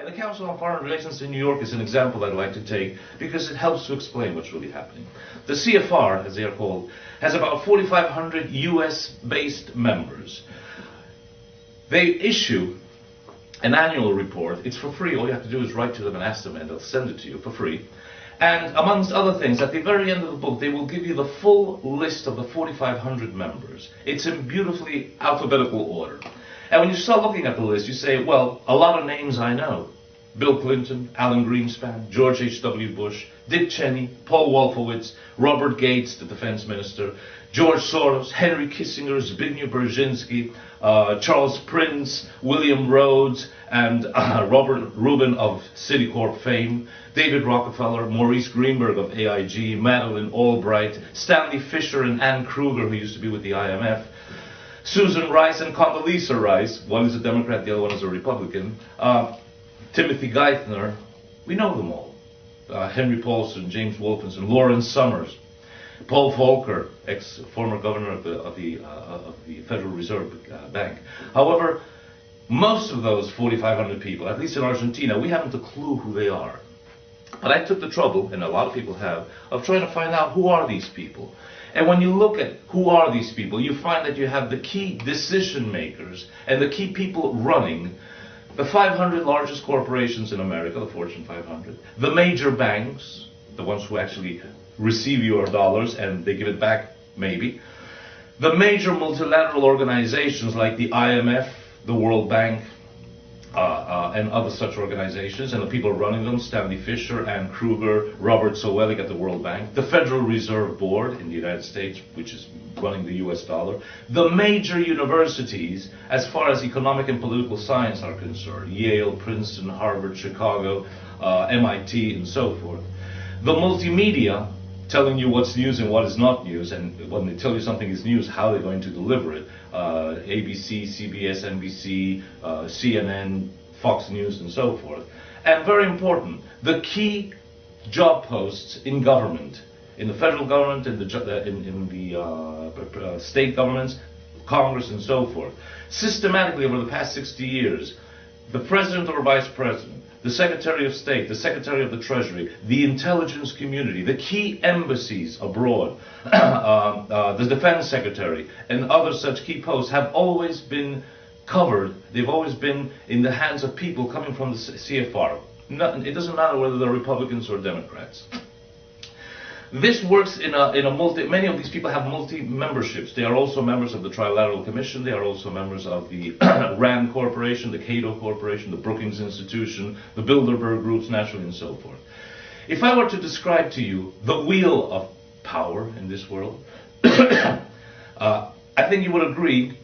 And the Council on Foreign Relations in New York is an example I'd like to take because it helps to explain what's really happening. The CFR, as they are called, has about 4,500 US-based members. They issue an annual report. It's for free. All you have to do is write to them and ask them, and they'll send it to you for free. And amongst other things, at the very end of the book, they will give you the full list of the 4,500 members. It's in beautifully alphabetical order. And when you start looking at the list, you say, well, a lot of names I know. Bill Clinton, Alan Greenspan, George H.W. Bush, Dick Cheney, Paul Wolfowitz, Robert Gates, the defense minister, George Soros, Henry Kissinger, Zbigniew Brzezinski, Charles Prince, William Rhodes, and Robert Rubin of Citicorp fame, David Rockefeller, Maurice Greenberg of AIG, Madeleine Albright, Stanley Fischer and Ann Kruger, who used to be with the IMF, Susan Rice and Condoleezza Rice, one is a Democrat, the other one is a Republican, Timothy Geithner, we know them all. Henry Paulson, James Wolfenson, Lawrence Summers, Paul Volcker, former governor of the Federal Reserve Bank. However, most of those 4,500 people, at least in Argentina, we haven't a clue who they are. But I took the trouble, and a lot of people have, of trying to find out who are these people. And when you look at who are these people, you find that you have the key decision makers and the key people running the 500 largest corporations in America, the Fortune 500, the major banks, the ones who actually receive your dollars and they give it back, maybe, the major multilateral organizations like the IMF, the World Bank, and other such organizations, and the people running them, Stanley Fischer, Ann Kruger, Robert Zoellick at the World Bank, the Federal Reserve Board in the United States, which is running the US dollar, the major universities as far as economic and political science are concerned, Yale, Princeton, Harvard, Chicago, MIT, and so forth. The multimedia, telling you what's news and what is not news, and when they tell you something is news, how they're going to deliver it. ABC, CBS, NBC, CNN, Fox News, and so forth. And very important, the key job posts in government, in the federal government, in the state governments, Congress, and so forth. Systematically over the past 60 years, the president or vice president, the Secretary of State, the Secretary of the Treasury, the intelligence community, the key embassies abroad, the Defense Secretary, and other such key posts have always been covered. They've always been in the hands of people coming from the CFR. It doesn't matter whether they're Republicans or Democrats. This works in a many of these people have multi-memberships. They are also members of the Trilateral Commission. They are also members of the RAND Corporation, the Cato Corporation, the Brookings Institution, the Bilderberg Groups, naturally, and so forth. If I were to describe to you the wheel of power in this world, I think you would agree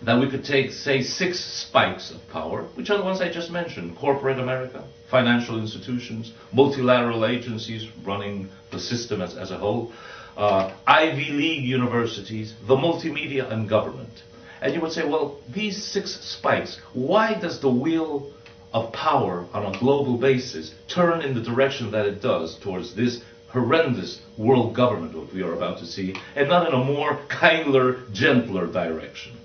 that we could take, say, 6 spikes of power, which are the ones I just mentioned: corporate America, financial institutions, multilateral agencies running the system as a whole, Ivy League universities, the multimedia, and government. And you would say, well, these 6 spikes, why does the wheel of power on a global basis turn in the direction that it does towards this horrendous world government that we are about to see, and not in a more kinder, gentler direction?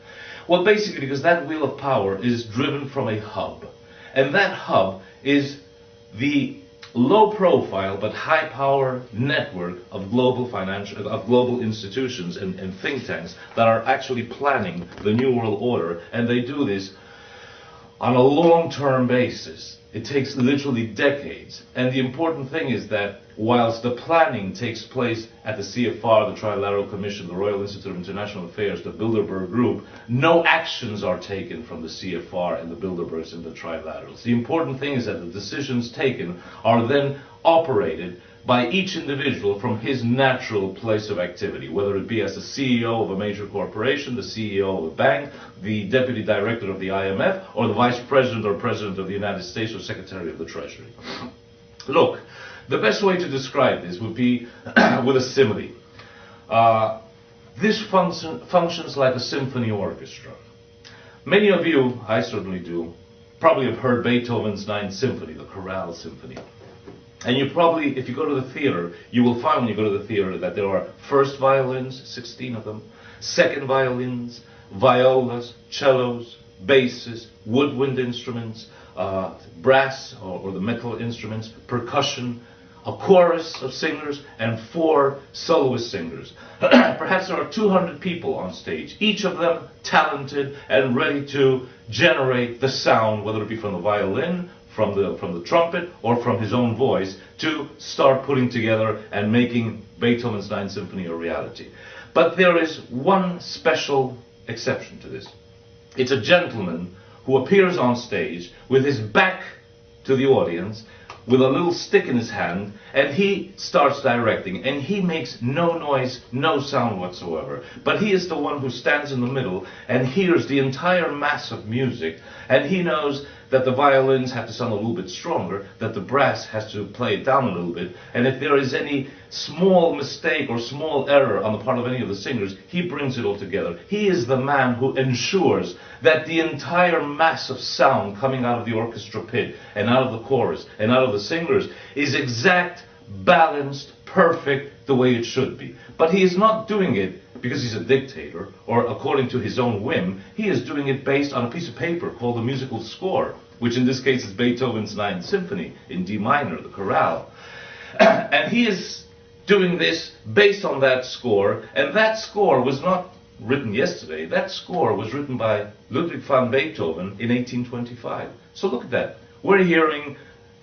Well, basically because that wheel of power is driven from a hub. And that hub is the low-profile but high-power network of global institutions and think tanks that are actually planning the New World Order, and they do this on a long-term basis. It takes literally decades. And the important thing is that whilst the planning takes place at the CFR, the Trilateral Commission, the Royal Institute of International Affairs, the Bilderberg Group, no actions are taken from the CFR and the Bilderbergs and the Trilaterals. The important thing is that the decisions taken are then operated by each individual from his natural place of activity, whether it be as the CEO of a major corporation, the CEO of a bank, the deputy director of the IMF, or the vice president or president of the United States or secretary of the Treasury. Look, the best way to describe this would be with a simile. This functions like a symphony orchestra. Many of you, I certainly do, probably have heard Beethoven's Ninth Symphony, the Chorale Symphony. And you probably, if you go to the theater, you will find when you go to the theater that there are first violins, 16 of them, second violins, violas, cellos, basses, woodwind instruments, brass or the metal instruments, percussion, a chorus of singers, and 4 soloist singers. Perhaps there are 200 people on stage, each of them talented and ready to generate the sound, whether it be from the violin, from the trumpet, or from his own voice, to start putting together and making Beethoven's Ninth Symphony a reality. But there is one special exception to this. It's a gentleman who appears on stage with his back to the audience, with a little stick in his hand, and he starts directing, and he makes no noise, no sound whatsoever. But he is the one who stands in the middle and hears the entire mass of music, and he knows that the violins have to sound a little bit stronger, that the brass has to play it down a little bit, and if there is any small mistake or small error on the part of any of the singers, he brings it all together. He is the man who ensures that the entire mass of sound coming out of the orchestra pit and out of the chorus and out of the singers is exact, balanced, perfect, the way it should be. But he is not doing it because he's a dictator or according to his own whim. He is doing it based on a piece of paper called a musical score, which in this case is Beethoven's Ninth Symphony in D minor, the chorale. And he is doing this based on that score, and that score was not written yesterday. That score was written by Ludwig van Beethoven in 1825. So look at that. We're hearing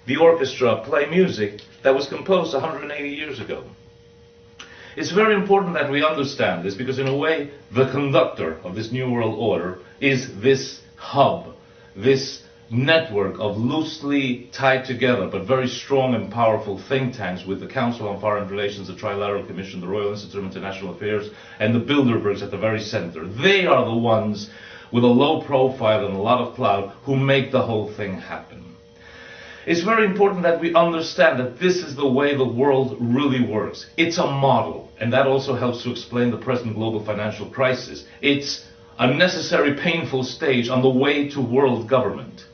the orchestra play music that was composed 180 years ago. It's very important that we understand this, because in a way, the conductor of this New World Order is this hub, this network of loosely tied together but very strong and powerful think tanks with the Council on Foreign Relations, the Trilateral Commission, the Royal Institute of International Affairs, and the Bilderbergs at the very center. They are the ones with a low profile and a lot of clout who make the whole thing happen. It's very important that we understand that this is the way the world really works. It's a model, and that also helps to explain the present global financial crisis. It's a necessary, painful stage on the way to world government.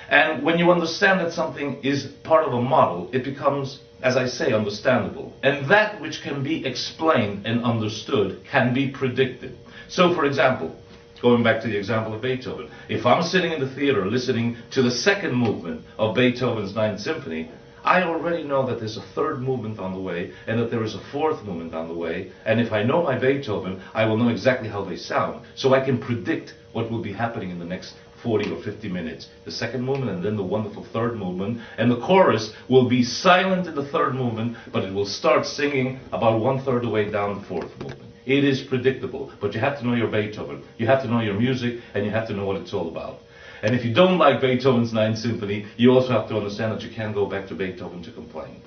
And when you understand that something is part of a model, it becomes, as I say, understandable. And that which can be explained and understood can be predicted. So, for example, going back to the example of Beethoven, if I'm sitting in the theater listening to the second movement of Beethoven's Ninth Symphony, I already know that there's a third movement on the way and that there is a fourth movement on the way. And if I know my Beethoven, I will know exactly how they sound. So I can predict what will be happening in the next 40 or 50 minutes. The second movement and then the wonderful third movement. And the chorus will be silent in the third movement, but it will start singing about 1/3 the way down the fourth movement. It is predictable, but you have to know your Beethoven. You have to know your music, and you have to know what it's all about. And if you don't like Beethoven's Ninth Symphony, you also have to understand that you can't go back to Beethoven to complain.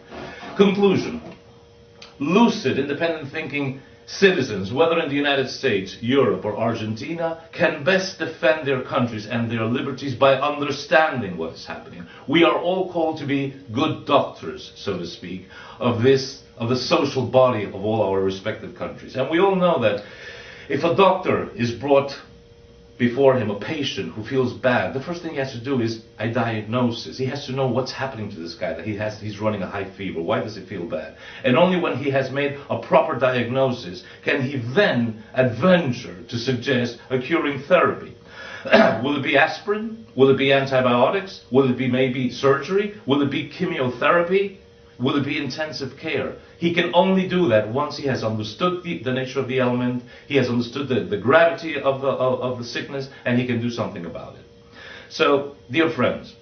Conclusion. Lucid, independent thinking citizens, whether in the United States, Europe, or Argentina, can best defend their countries and their liberties by understanding what is happening. We are all called to be good doctors, so to speak, of the social body of all our respective countries. And we all know that if a doctor is brought before him, a patient who feels bad, the first thing he has to do is a diagnosis. He has to know what's happening to this guy, that he's running a high fever. Why does he feel bad? And only when he has made a proper diagnosis can he then adventure to suggest a curing therapy. Will it be aspirin? Will it be antibiotics? Will it be maybe surgery? Will it be chemotherapy? Will it be intensive care? He can only do that once he has understood the nature of the ailment, he has understood the gravity of the sickness, and he can do something about it. So, dear friends,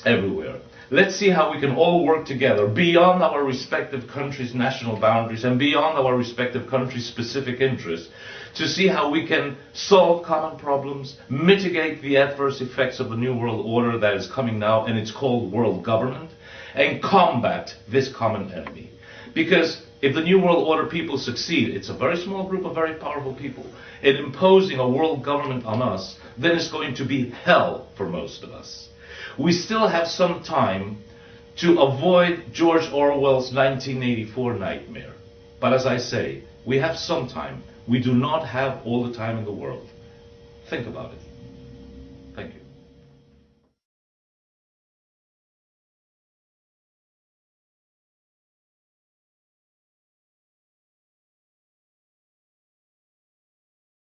everywhere, let's see how we can all work together beyond our respective countries' national boundaries and beyond our respective countries' specific interests to see how we can solve common problems, mitigate the adverse effects of the New World Order that is coming now, and it's called world government, and combat this common enemy. Because if the New World Order people succeed, it's a very small group of very powerful people, in imposing a world government on us, then it's going to be hell for most of us. We still have some time to avoid George Orwell's 1984 nightmare. But as I say, we have some time. We do not have all the time in the world. Think about it.